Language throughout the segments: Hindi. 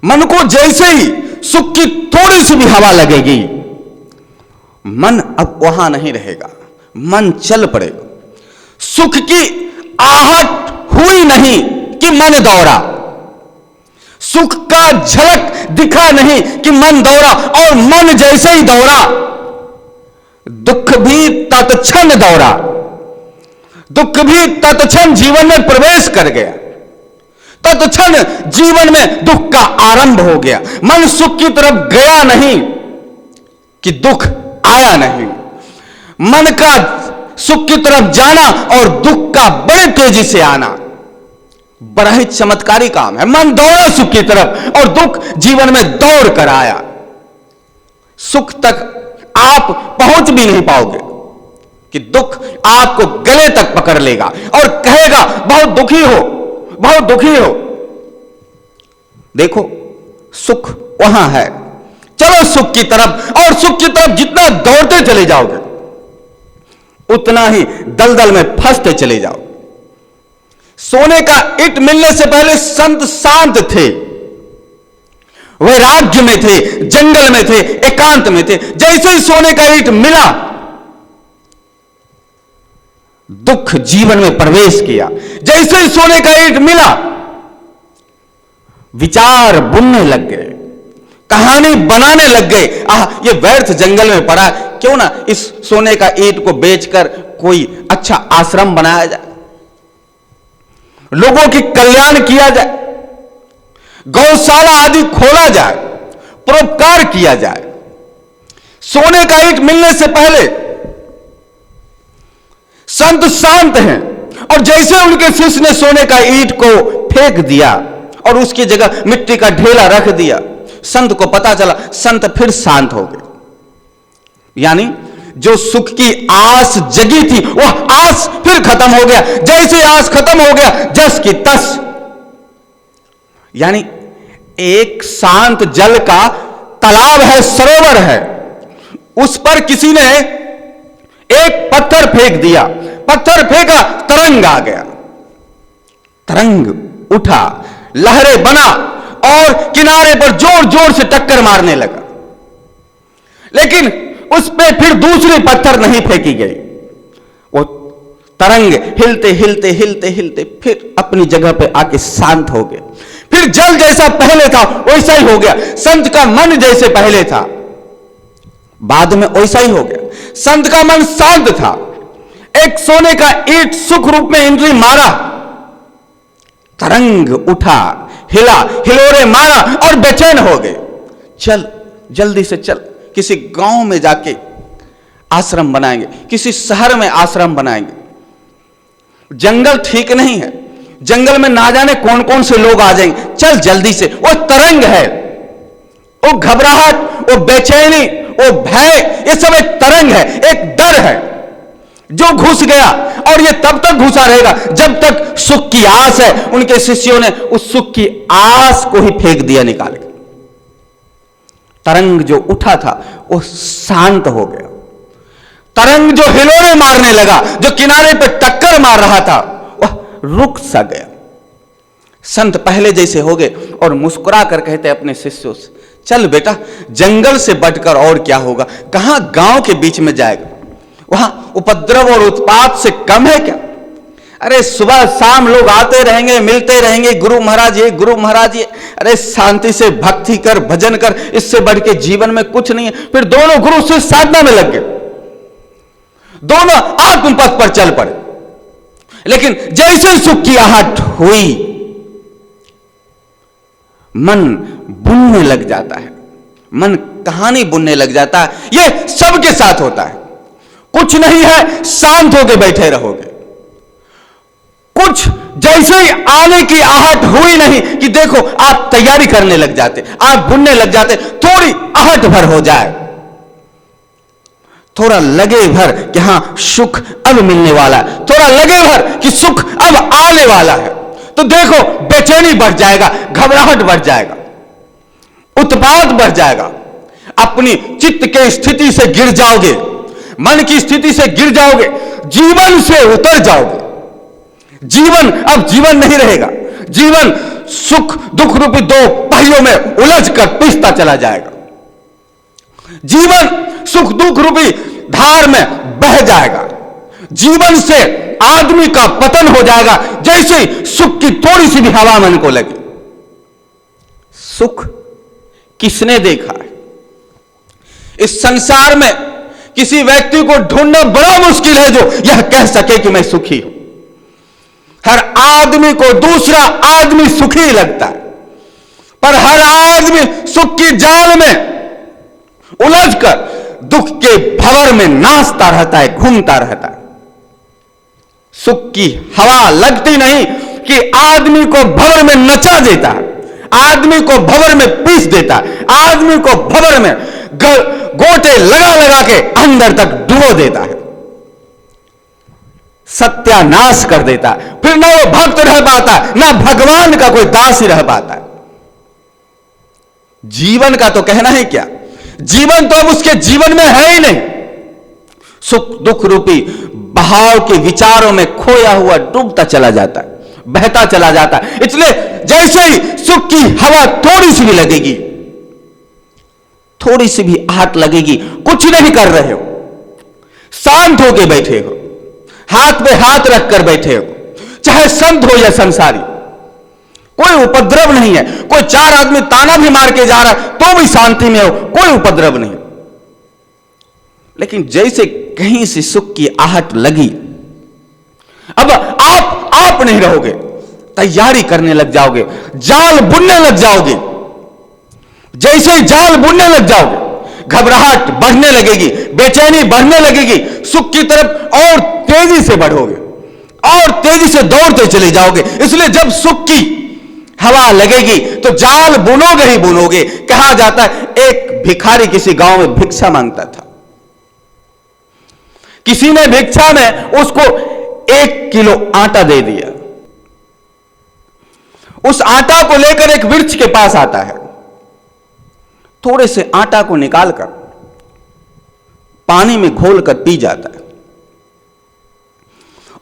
मन को जैसे ही सुख की थोड़ी सी भी हवा लगेगी, मन अब वहां नहीं रहेगा, मन चल पड़ेगा। सुख की आहट हुई नहीं कि मन दौड़ा, सुख का झलक दिखा नहीं कि मन दौड़ा, और मन जैसे ही दौड़ा दुख भी तत्क्षण दौड़ा, दुख भी तत्क्षण जीवन में प्रवेश कर गया, तत्क्षण जीवन में दुख का आरंभ हो गया। मन सुख की तरफ गया नहीं कि दुख आया नहीं, मन का सुख की तरफ जाना और दुख का बड़े तेजी से आना बड़ा ही चमत्कारी काम है। मन दौड़ा सुख की तरफ और दुख जीवन में दौड़ कर आया। सुख तक आप पहुंच भी नहीं पाओगे कि दुख आपको गले तक पकड़ लेगा और कहेगा बहुत दुखी हो, बहुत दुखी हो। देखो सुख वहां है, चलो सुख की तरफ, और सुख की तरफ जितना दौड़ते चले जाओगे उतना ही दलदल में फंसते चले जाओ। सोने का ईंट मिलने से पहले संत शांत थे, वैराग्य में थे, जंगल में थे, एकांत में थे। जैसे ही सोने का ईंट मिला दुख जीवन में प्रवेश किया, जैसे ही सोने का ईंट मिला विचार बुनने लग गए, कहानी बनाने लग गए। ये व्यर्थ जंगल में पड़ा, क्यों ना इस सोने का ईंट को बेचकर कोई अच्छा आश्रम बनाया जाए, लोगों की कल्याण किया जाए, गौशाला आदि खोला जाए, परोपकार किया जाए। सोने का ईंट मिलने से पहले संत शांत हैं, और जैसे उनके शिष्य ने सोने का ईंट को फेंक दिया और उसकी जगह मिट्टी का ढेला रख दिया, संत को पता चला, संत फिर शांत हो गए। यानी जो सुख की आस जगी थी वह आस फिर खत्म हो गया। जैसे आस खत्म हो गया जस की तस। यानी एक शांत जल का तालाब है, सरोवर है, उस पर किसी ने एक पत्थर फेंक दिया, पत्थर फेंका, तरंग आ गया, तरंग उठा, लहरें बना और किनारे पर जोर जोर से टक्कर मारने लगा। लेकिन उस पे फिर दूसरी पत्थर नहीं फेंकी गई, वो तरंग हिलते हिलते हिलते हिलते फिर अपनी जगह पे आके शांत हो गए। फिर जल जैसा पहले था वैसा ही हो गया, संत का मन जैसे पहले था बाद में वैसा ही हो गया। संत का मन शांत था। एक सोने का ईंट सुख रूप में एंट्री मारा, तरंग उठा, हिला, हिलोरे मारा और बेचैन हो गए। चल जल्दी से चल, किसी गांव में जाके आश्रम बनाएंगे, किसी शहर में आश्रम बनाएंगे। जंगल ठीक नहीं है, जंगल में ना जाने कौन कौन से लोग आ जाएंगे, चल जल्दी से। वो तरंग है, वो घबराहट, वो बेचैनी, वो भय, ये सब एक तरंग है, एक डर है जो घुस गया, और ये तब तक घुसा रहेगा जब तक सुख की आस है। उनके शिष्यों ने उस सुख की आस को ही फेंक दिया निकाल के। तरंग जो उठा था वो शांत हो गया। तरंग जो हिलोरे मारने लगा, जो किनारे पर टक्कर मार रहा था, वह रुक सा गया। संत पहले जैसे हो गए और मुस्कुरा कर कहते अपने शिष्यों से, चल बेटा, जंगल से बढ़कर और क्या होगा, कहां गांव के बीच में जाएगा, वहां उपद्रव और उत्पात से कम है क्या। अरे सुबह शाम लोग आते रहेंगे, मिलते रहेंगे, गुरु महाराज ये, गुरु महाराज ये। अरे शांति से भक्ति कर, भजन कर, इससे बढ़ के जीवन में कुछ नहीं है। फिर दोनों गुरु से साधना में लग गए, दोनों आत्मपथ पर चल पड़े। लेकिन जैसे सुख की आहट हुई मन बुनने लग जाता है, मन कहानी बुनने लग जाता है। यह सबके साथ होता है। कुछ नहीं है, शांत होकर बैठे रहोगे। कुछ जैसे ही आने की आहट हुई नहीं कि देखो, आप तैयारी करने लग जाते, आप बुनने लग जाते। थोड़ी आहट भर हो जाए, थोड़ा लगे भर कि हां सुख अब मिलने वाला है, थोड़ा लगे भर कि सुख अब आने वाला है, तो देखो बेचैनी बढ़ जाएगा, घबराहट बढ़ जाएगा, उत्पात बढ़ जाएगा। अपनी चित्त के स्थिति से गिर जाओगे, मन की स्थिति से गिर जाओगे, जीवन से उतर जाओगे। जीवन अब जीवन नहीं रहेगा, जीवन सुख दुख रूपी दो पहियों में उलझ कर पिसता चला जाएगा। जीवन सुख दुख रूपी धार में बह जाएगा। जीवन से आदमी का पतन हो जाएगा जैसे सुख की थोड़ी सी भी हवा मन को लगे। सुख किसने देखा है? इस संसार में किसी व्यक्ति को ढूंढना बड़ा मुश्किल है जो यह कह सके कि मैं सुखी हूं। हर आदमी को दूसरा आदमी सुखी लगता है, पर हर आदमी सुख की जाल में उलझकर दुख के भंवर में नाचता रहता है, घूमता रहता है। सुख की हवा लगती नहीं कि आदमी को भंवर में नचा देता है, आदमी को भंवर में पीस देता है, आदमी को भंवर में गोटे लगा लगा के अंदर तक डुबो देता है, सत्यानाश कर देता है। फिर ना वो भक्त रह पाता है, ना भगवान का कोई दास ही रह पाता है। जीवन का तो कहना है क्या, जीवन तो अब उसके जीवन में है ही नहीं। सुख दुख रूपी बहाव के विचारों में खोया हुआ डूबता चला जाता है, बहता चला जाता है। इसलिए जैसे ही सुख की हवा थोड़ी सी भी लगेगी, थोड़ी सी भी आहट लगेगी, कुछ नहीं कर रहे हो, शांत होके बैठे हो, हाथ पे हाथ रखकर बैठे हो, चाहे संत हो या संसारी, कोई उपद्रव नहीं है। कोई चार आदमी ताना भी मार के जा रहा है तो भी शांति में हो, कोई उपद्रव नहीं। लेकिन जैसे कहीं से सुख की आहट लगी, अब आप नहीं रहोगे, तैयारी करने लग जाओगे, जाल बुनने लग जाओगे। जैसे ही जाल बुनने लग जाओगे, घबराहट बढ़ने लगेगी, बेचैनी बढ़ने लगेगी, सुख की तरफ और तेजी से बढ़ोगे और तेजी से दौड़ते चले जाओगे। इसलिए जब सुख की हवा लगेगी तो जाल बुनोगे ही बुनोगे। कहा जाता है एक भिखारी किसी गांव में भिक्षा मांगता था। किसी ने भिक्षा में उसको 1 किलो आटा दे दिया। उस आटा को लेकर एक वृक्ष के पास आता है, थोड़े से आटा को निकालकर पानी में घोलकर पी जाता है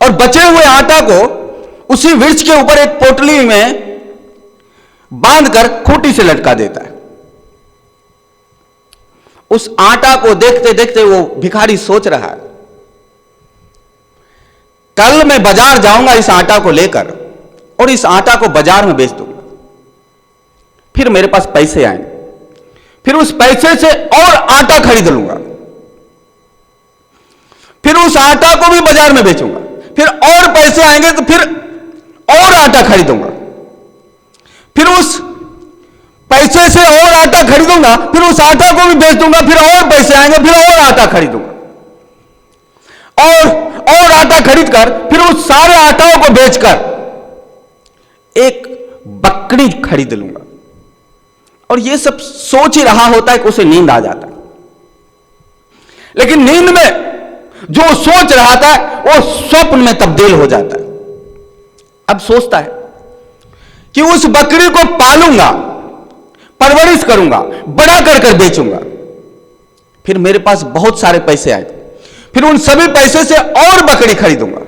और बचे हुए आटा को उसी वृक्ष के ऊपर एक पोटली में बांधकर खूंटी से लटका देता है। उस आटा को देखते देखते वो भिखारी सोच रहा है, कल मैं बाजार जाऊंगा इस आटा को लेकर और इस आटा को बाजार में बेच दूंगा, फिर मेरे पास पैसे आएंगे, फिर उस पैसे से और आटा खरीद लूंगा, फिर उस आटा को भी बाजार में बेचूंगा, फिर और पैसे आएंगे तो फिर और आटा खरीदूंगा, फिर उस पैसे से और आटा खरीदूंगा, फिर उस आटा को भी बेच दूंगा, फिर और पैसे आएंगे, फिर और आटा खरीदूंगा और आटा खरीदकर फिर उस सारे आटाओं को बेचकर एक बकरी खरीद लूंगा। और ये सब सोच ही रहा होता है कि उसे नींद आ जाता है। लेकिन नींद में जो सोच रहा था वो स्वप्न में तब्दील हो जाता है। अब सोचता है कि उस बकरी को पालूंगा, परवरिश करूंगा, बड़ा कर कर बेचूंगा, फिर मेरे पास बहुत सारे पैसे आए, फिर उन सभी पैसे से और बकरी खरीदूंगा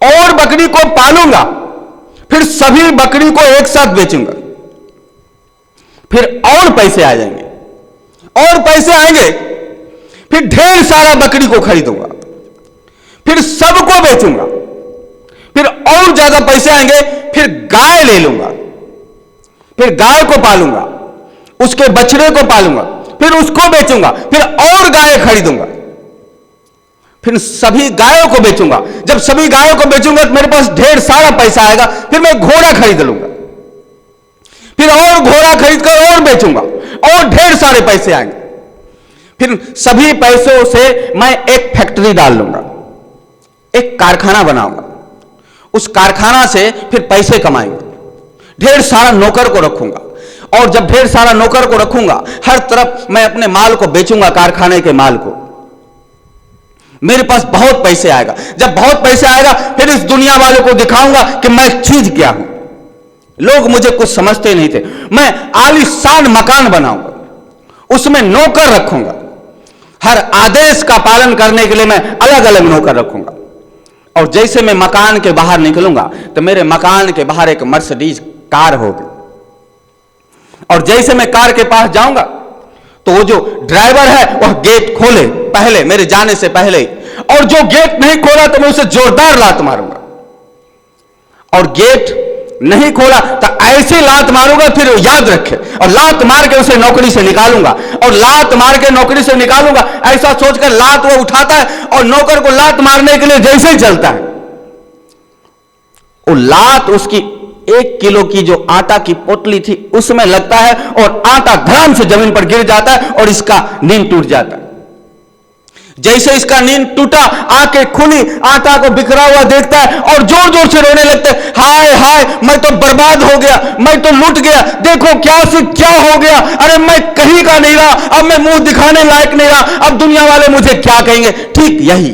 और बकरी को पालूंगा, फिर सभी बकरी को एक साथ बेचूंगा, फिर और पैसे आ जाएंगे और पैसे आएंगे, फिर ढेर सारा बकरी को खरीदूंगा, फिर सबको बेचूंगा, फिर और ज्यादा पैसे आएंगे, फिर गाय ले लूंगा, फिर गाय को पालूंगा, उसके बछड़े को पालूंगा, फिर उसको बेचूंगा, फिर और गाय खरीदूंगा, फिर सभी गायों को बेचूंगा। जब सभी गायों को बेचूंगा तो मेरे पास ढेर सारा पैसा आएगा, फिर मैं घोड़ा खरीद लूंगा, फिर और घोड़ा खरीदकर और बेचूंगा और ढेर सारे पैसे आएंगे, फिर सभी पैसों से मैं एक फैक्ट्री डाल लूंगा, एक कारखाना बनाऊंगा, उस कारखाना से फिर पैसे कमाएंगे, ढेर सारा नौकर को रखूंगा और जब ढेर सारा नौकर को रखूंगा हर तरफ मैं अपने माल को बेचूंगा, कारखाने के माल को, मेरे पास बहुत पैसे आएगा। जब बहुत पैसे आएगा फिर इस दुनिया वालों को दिखाऊंगा कि मैं चीज क्या हूं। लोग मुझे कुछ समझते नहीं थे। मैं आलीशान मकान बनाऊंगा, उसमें नौकर रखूंगा, हर आदेश का पालन करने के लिए मैं अलग अलग नौकर रखूंगा, और जैसे मैं मकान के बाहर निकलूंगा तो मेरे मकान के बाहर एक मर्सिडीज कार होगी, और जैसे मैं कार के पास जाऊंगा तो वो जो ड्राइवर है वह गेट खोले पहले, मेरे जाने से पहले, और जो गेट नहीं खोला तो मैं उसे जोरदार लात मारूंगा, और गेट नहीं खोला तो ऐसी लात मारूंगा फिर वो याद रखे, और लात मार के उसे नौकरी से निकालूंगा, और लात मार के नौकरी से निकालूंगा। ऐसा सोचकर लात वो उठाता है और नौकर को लात मारने के लिए जैसे ही चलता है, वो लात उसकी 1 किलो की जो आटा की पोटली थी उसमें लगता है, और आटा धड़ाम से जमीन पर गिर जाता है और इसका नींद टूट जाता है। जैसे इसका नींद टूटा, आंखें खुली, आटा को बिखरा हुआ देखता है और जोर जोर से रोने लगता है, हाय हाय मैं तो बर्बाद हो गया, मैं तो लूट गया, देखो क्या से क्या हो गया, अरे मैं कहीं का नहीं रहा, अब मैं मुंह दिखाने लायक नहीं रहा, अब दुनिया वाले मुझे क्या कहेंगे। ठीक यही